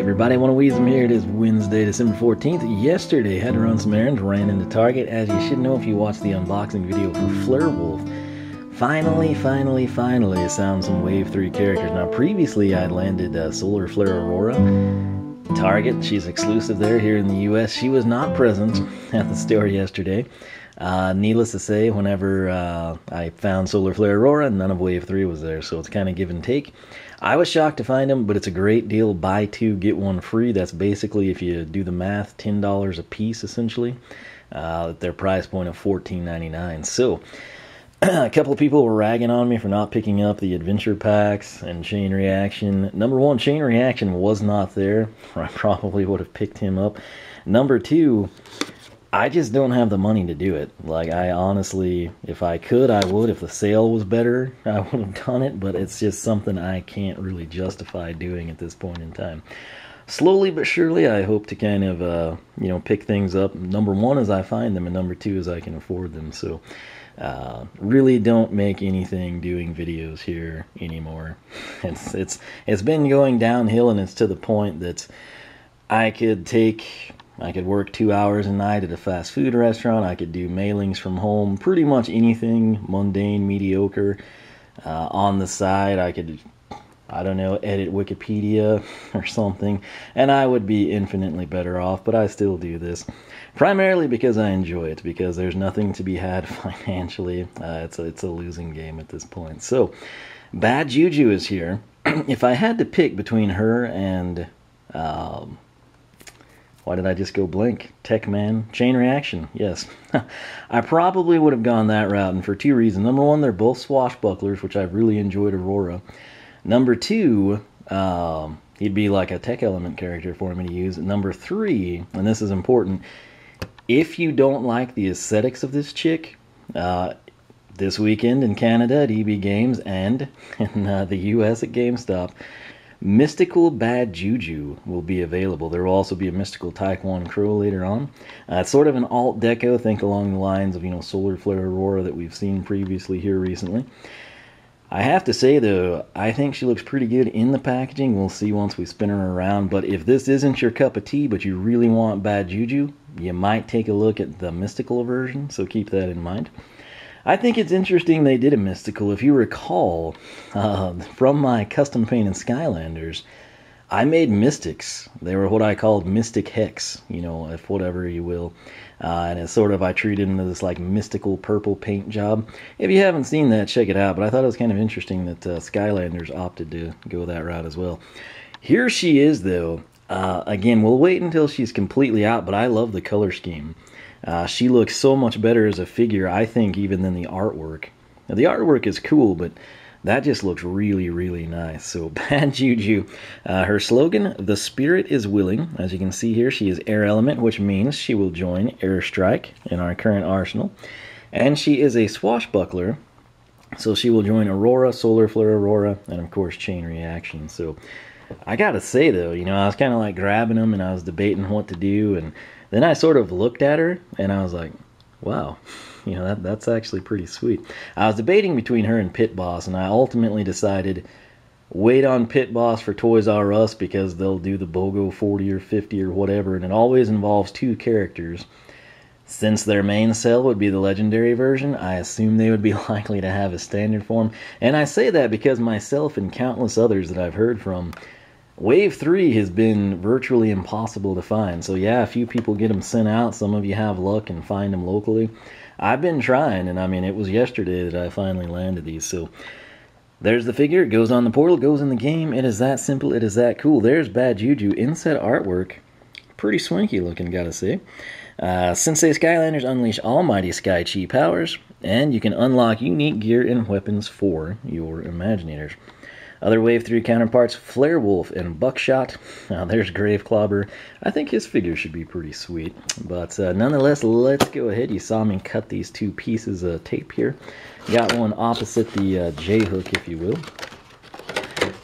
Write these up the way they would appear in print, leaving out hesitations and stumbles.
everybody, one of Wiisdom here. It is Wednesday, December 14th. Yesterday, had to run some errands, ran into Target. As you should know if you watched the unboxing video for Flarewolf. Finally found some Wave 3 characters. Now, previously, I'd landed Solar Flare Aurora. Target, she's exclusive there here in the US. She was not present at the store yesterday. Needless to say, whenever I found Solar Flare Aurora, none of Wave 3 was there, so it's kind of give and take. I was shocked to find them, but it's a great deal. Buy two, get one free. That's basically, if you do the math, $10 a piece, essentially, at their price point of $14.99. So, a couple of people were ragging on me for not picking up the adventure packs and Chain Reaction. Number one, Chain Reaction was not there. I probably would have picked him up. Number two, I just don't have the money to do it. Like, I honestly, if I could, I would. If the sale was better, I would have done it, but it's just something I can't really justify doing at this point in time. Slowly but surely, I hope to kind of, pick things up. Number one is I find them, and number two is I can afford them. So, really don't make anything doing videos here anymore. It's been going downhill, and it's to the point that I could work 2 hours a night at a fast food restaurant. I could do mailings from home, pretty much anything mundane, mediocre. On the side, I could, edit Wikipedia or something, and I would be infinitely better off, but I still do this. Primarily because I enjoy it, because there's nothing to be had financially. It's a losing game at this point. So, Bad Juju is here. If I had to pick between her and... why did I just go blank? Techman, Chain Reaction, yes. I probably would have gone that route, and for two reasons. Number one, they're both swashbucklers, which I've really enjoyed Aurora. Number two, he'd be like a tech element character for me to use. Number three, and this is important, if you don't like the aesthetics of this chick, this weekend in Canada at EB Games and in the US at GameStop, Mystical Bad Juju will be available. There will also be a Mystical Taekwon Crow later on. It's sort of an alt deco, think along the lines of, Solar Flare Aurora that we've seen previously here recently. I have to say, though, I think she looks pretty good in the packaging. We'll see once we spin her around. But if this isn't your cup of tea, but you really want Bad Juju, you might take a look at the Mystical version, so keep that in mind. I think it's interesting they did a Mystical. If you recall, from my custom painted Skylanders, I made Mystics. They were what I called Mystic Hex, if whatever you will. And it's sort of, I treated them as this like mystical purple paint job. If you haven't seen that, check it out. But I thought it was kind of interesting that Skylanders opted to go that route as well. Here she is, though. Again, we'll wait until she's completely out, but I love the color scheme. She looks so much better as a figure, I think, even than the artwork. Now, the artwork is cool, but that just looks really, really nice. So, Bad Juju. Her slogan, "The spirit is willing." As you can see here, she is Air Element, which means she will join Airstrike in our current arsenal. And she is a swashbuckler, so she will join Aurora, Solar Flare Aurora, and of course, Chain Reaction. So, I gotta say, though, I was kind of like grabbing them, and I was debating what to do, and then I sort of looked at her, and I was like, wow, that's actually pretty sweet. I was debating between her and Pit Boss, and I ultimately decided, wait on Pit Boss for Toys R Us, because they'll do the BOGO 40 or 50 or whatever, and it always involves two characters. Since their main sell would be the legendary version, I assume they would be likely to have a standard form. And I say that because myself and countless others that I've heard from, Wave 3 has been virtually impossible to find. So yeah, a few people get them sent out. Some of you have luck and find them locally. I've been trying, and it was yesterday that I finally landed these. So there's the figure. It goes on the portal, goes in the game. It is that simple. It is that cool. There's Bad Juju. Inset artwork. Pretty swanky looking, gotta say. Sensei Skylanders unleash almighty Sky Chi powers, and you can unlock unique gear and weapons for your Imaginators. Other Wave 3 counterparts, Flarewolf and Buckshot. There's Graveclobber. I think his figure should be pretty sweet. But nonetheless, let's go ahead. You saw me cut these two pieces of tape here. Got one opposite the J-hook, if you will.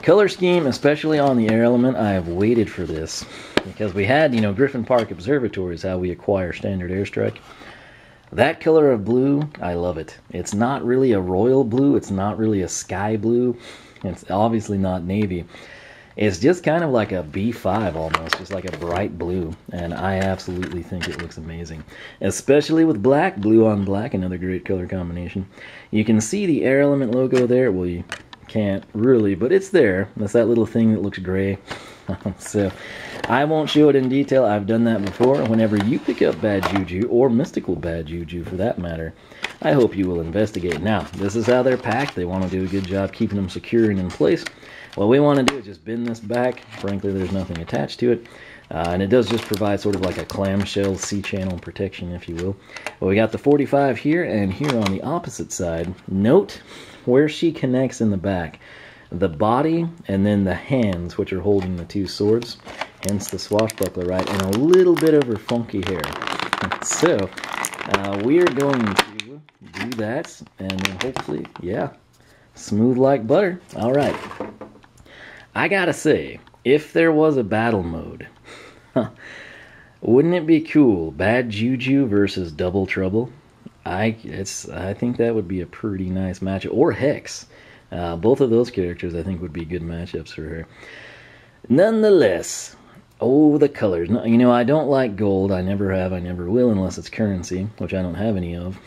Color scheme, especially on the Air Element, I have waited for this. Because we had, Griffin Park Observatory is how we acquire standard Airstrike. That color of blue, I love it. It's not really a royal blue. It's not really a sky blue. It's obviously not navy. It's just kind of like a B5 almost, just like a bright blue, and I absolutely think it looks amazing. Especially with black, blue on black, another great color combination. You can see the Air Element logo there. Well, you can't really, but it's there. That's that little thing that looks gray. So, I won't show it in detail. I've done that before. Whenever you pick up Bad Juju, or Mystical Bad Juju for that matter, I hope you will investigate. Now, this is how they're packed. They want to do a good job keeping them secure and in place. What we want to do is just bend this back. Frankly, there's nothing attached to it. And it does just provide sort of like a clamshell C-channel protection, if you will. Well, we got the 45 here, and here on the opposite side, note where she connects in the back. The body, and then the hands, which are holding the two swords. Hence the swashbuckler, right? And a little bit of her funky hair. So, we are going to do that, and then hopefully, yeah, smooth like butter. All right. I gotta say, if there was a battle mode, wouldn't it be cool? Bad Juju versus Double Trouble. I think that would be a pretty nice matchup. Or Hex. Both of those characters I think would be good matchups for her. Nonetheless, oh, the colors. No, you know, I don't like gold. I never have. I never will unless it's currency, which I don't have any of.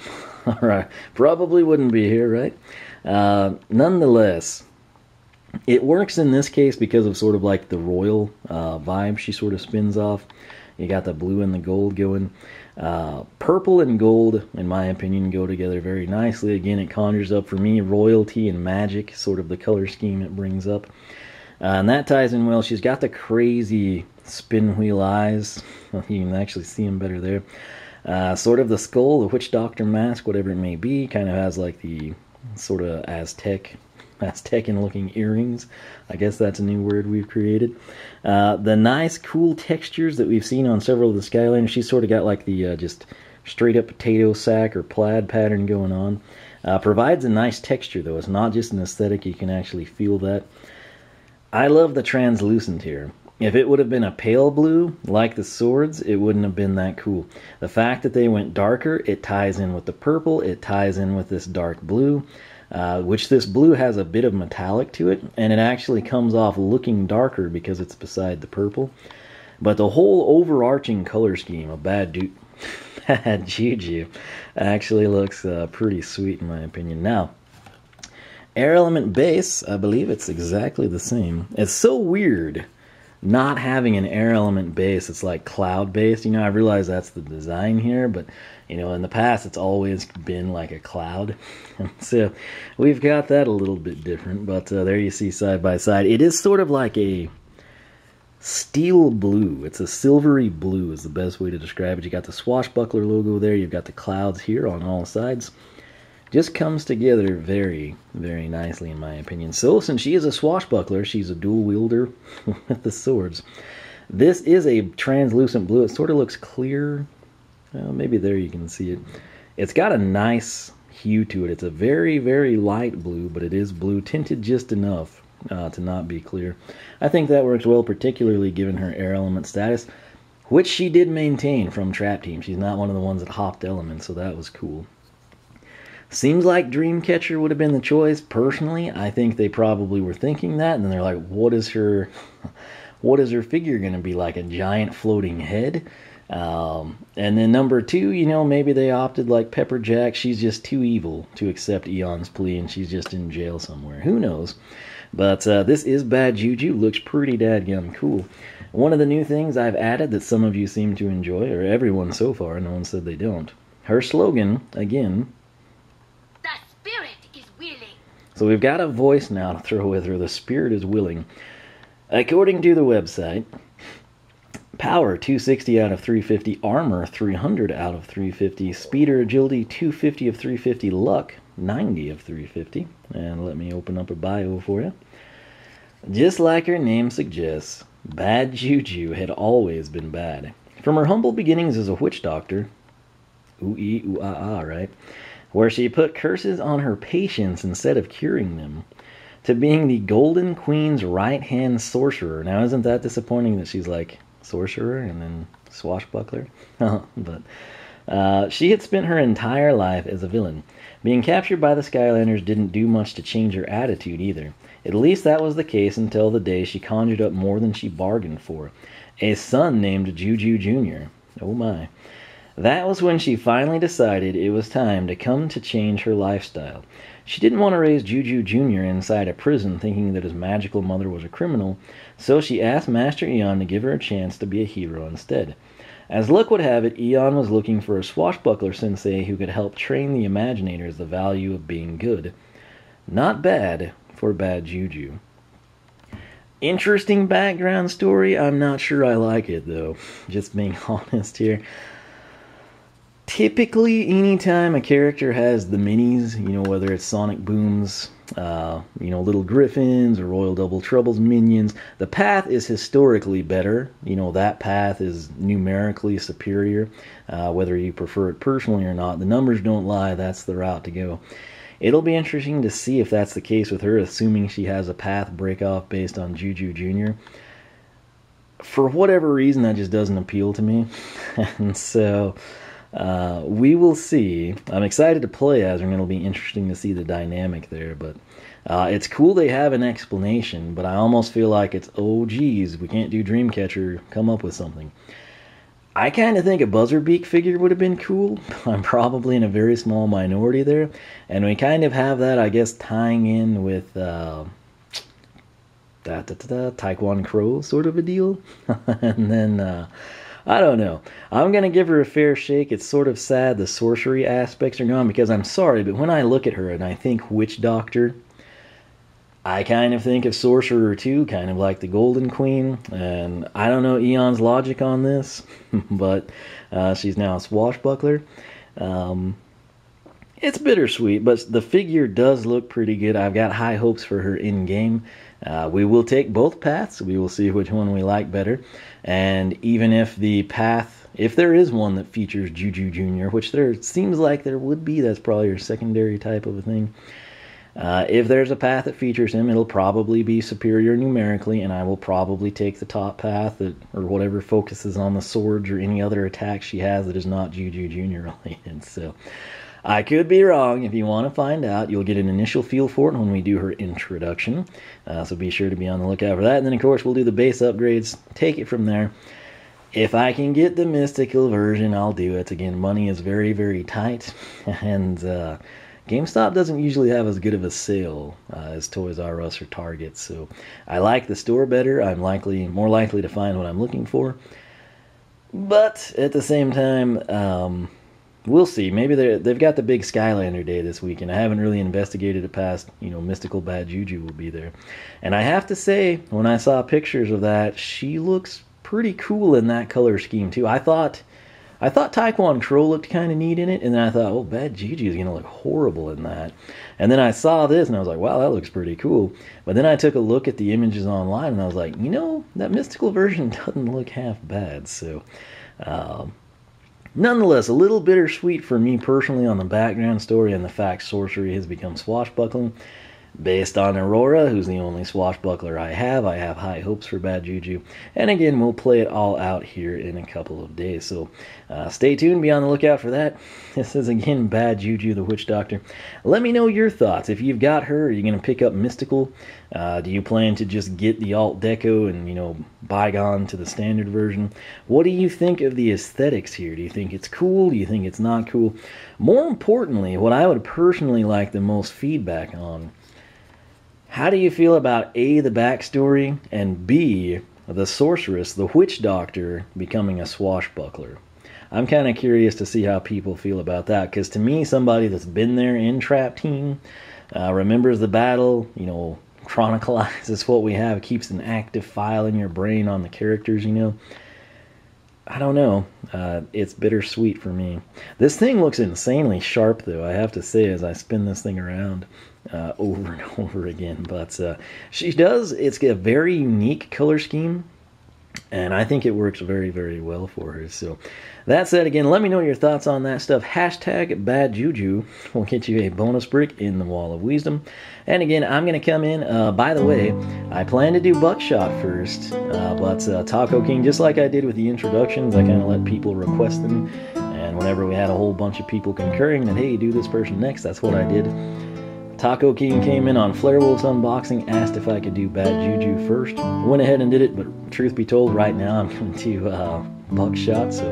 All right, probably wouldn't be here, right? Nonetheless, it works in this case because of sort of like the royal vibe she sort of spins off. You got the blue and the gold going. Purple and gold, in my opinion, go together very nicely. Again, it conjures up for me royalty and magic, sort of the color scheme it brings up. And that ties in well. She's got the crazy spin wheel eyes. Well, you can actually see them better there. Sort of the skull, the witch doctor mask, whatever it may be, kind of has like the sort of Aztecan looking earrings. I guess that's a new word we've created. The nice cool textures that we've seen on several of the Skylanders. She's sort of got like the just straight up potato sack or plaid pattern going on. Provides a nice texture though. It's not just an aesthetic, you can actually feel that. I love the translucent here. If it would have been a pale blue, like the swords, it wouldn't have been that cool. The fact that they went darker, it ties in with the purple, it ties in with this dark blue. Which this blue has a bit of metallic to it, and it actually comes off looking darker because it's beside the purple. But the whole overarching color scheme of Bad Juju actually looks pretty sweet in my opinion. Now, Air Element base, I believe it's exactly the same. It's so weird not having an Air Element base. It's like cloud based. You know, I realize that's the design here, but you know, in the past it's always been like a cloud. So we've got that a little bit different, but there you see side by side. It is sort of like a steel blue. It's a silvery blue is the best way to describe it. You got the swashbuckler logo there. You've got the clouds here on all sides. Just comes together very, very nicely in my opinion. So since she is a swashbuckler, she's a dual wielder with the swords. This is a translucent blue. It sort of looks clear. Well, maybe there you can see it. It's got a nice hue to it. It's a very, very light blue, but it is blue tinted just enough to not be clear. I think that works well, particularly given her Air Element status, which she did maintain from Trap Team. She's not one of the ones that hopped elements, so that was cool. Seems like Dreamcatcher would have been the choice. Personally, I think they probably were thinking that, and then they're like, what is her figure going to be like? A giant floating head? And then number two, you know, maybe they opted like Pepperjack. She's just too evil to accept Eon's plea, and she's just in jail somewhere. Who knows? But this is Bad Juju. Looks pretty dadgum cool. One of the new things I've added that some of you seem to enjoy, or everyone so far, no one said they don't. Her slogan, again, the spirit is willing. So we've got a voice now to throw with her. The spirit is willing. According to the website, power 260 out of 350, armor 300 out of 350, speed or agility 250 of 350, luck 90 of 350. And let me open up a bio for you. Just like her name suggests, Bad Juju had always been bad. From her humble beginnings as a witch doctor, ooh-ee, ooh-ah-ah, right? Where she put curses on her patients instead of curing them, to being the Golden Queen's right-hand sorcerer. Now, isn't that disappointing that she's like Sorcerer and then Swashbuckler? But She had spent her entire life as a villain. Being captured by the Skylanders didn't do much to change her attitude either. At least that was the case until the day she conjured up more than she bargained for. A son named Juju Jr. Oh my. That was when she finally decided it was time to come to change her lifestyle. She didn't want to raise Juju Jr. inside a prison thinking that his magical mother was a criminal, so she asked Master Eon to give her a chance to be a hero instead. As luck would have it, Eon was looking for a swashbuckler sensei who could help train the Imaginators the value of being good. Not bad for Bad Juju. Interesting background story. I'm not sure I like it, though. Just being honest here. Typically, anytime a character has the minis, whether it's Sonic Boom's, Little Griffins or Royal Double Trouble's minions, the path is historically better. That path is numerically superior, whether you prefer it personally or not. The numbers don't lie, that's the route to go. It'll be interesting to see if that's the case with her, assuming she has a path break-off based on Juju Jr. For whatever reason, that just doesn't appeal to me. And so... we will see. I'm excited to play as her, and it'll be interesting to see the dynamic there. But it's cool they have an explanation, but I almost feel like it's, oh geez, we can't do Dreamcatcher, come up with something. I kind of think a Buzzerbeak figure would have been cool. I'm probably in a very small minority there. And we kind of have that, I guess, tying in with Taekwon Crow sort of a deal. And then... I don't know. I'm going to give her a fair shake. It's sort of sad the sorcery aspects are gone because I'm sorry, but when I look at her and I think Witch Doctor, I kind of think of Sorcerer too, kind of like the Golden Queen. And I don't know Eon's logic on this, but she's now a swashbuckler. It's bittersweet, but the figure does look pretty good. I've got high hopes for her in-game. We will take both paths. We will see which one we like better. And even if the path, if there is one that features Juju Jr., which there seems like there would be, that's probably your secondary type of a thing. If there's a path that features him, it'll probably be superior numerically, and I will probably take the top path or whatever focuses on the swords or any other attack she has that is not Juju Jr. related. So... I could be wrong. If you want to find out, you'll get an initial feel for it when we do her introduction. So be sure to be on the lookout for that. And then, of course, we'll do the base upgrades. Take it from there. If I can get the mystical version, I'll do it. Again, money is very, very tight. And GameStop doesn't usually have as good of a sale as Toys R Us or Target. So I like the store better. I'm more likely to find what I'm looking for. But at the same time... we'll see. Maybe they've got the big Skylander day this week, and I haven't really investigated it past, Mystical Bad Juju will be there. And I have to say, when I saw pictures of that, she looks pretty cool in that color scheme, too. I thought Taekwon Crow looked kind of neat in it, and then I thought, oh, Bad Juju is going to look horrible in that. And then I saw this, and I was like, wow, that looks pretty cool. But then I took a look at the images online, and I was like, that Mystical version doesn't look half bad, so... Nonetheless, a little bittersweet for me personally on the background story and the fact sorcery has become swashbuckling. Based on Aurora, who's the only swashbuckler I have high hopes for Bad Juju. And again, we'll play it all out here in a couple of days. So stay tuned, be on the lookout for that. This is again Bad Juju, the Witch Doctor. Let me know your thoughts. If you've got her, are you going to pick up Mystical? Do you plan to just get the alt deco and, bygone to the standard version? What do you think of the aesthetics here? Do you think it's cool? Do you think it's not cool? More importantly, what I would personally like the most feedback on, how do you feel about A, the backstory, and B, the sorceress, the witch doctor, becoming a swashbuckler? I'm kind of curious to see how people feel about that, because to me, somebody that's been there in Trap Team, remembers the battle, chronicalizes what we have, keeps an active file in your brain on the characters, I don't know. It's bittersweet for me. This thing looks insanely sharp, though, I have to say, as I spin this thing around over and over again. But she does. It's a very unique color scheme, and I think it works very, very well for her. So that said, again, let me know your thoughts on that stuff. Hashtag Bad Juju will get you a bonus brick in the Wall of Wiisdom. And again, I'm going to come in. By the way, I plan to do Buckshot first, but Taco King, just like I did with the introductions, I kind of let people request them. And whenever we had a whole bunch of people concurring that, hey, do this person next, that's what I did. Taco King came in on Flare Wolf's unboxing, asked if I could do Bad Juju first. Went ahead and did it, but truth be told, right now I'm going to do Buckshot, so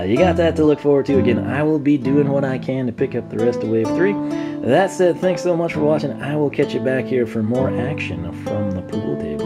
you got that to look forward to. Again, I will be doing what I can to pick up the rest of Wave 3. That said, thanks so much for watching. I will catch you back here for more action from the pool table.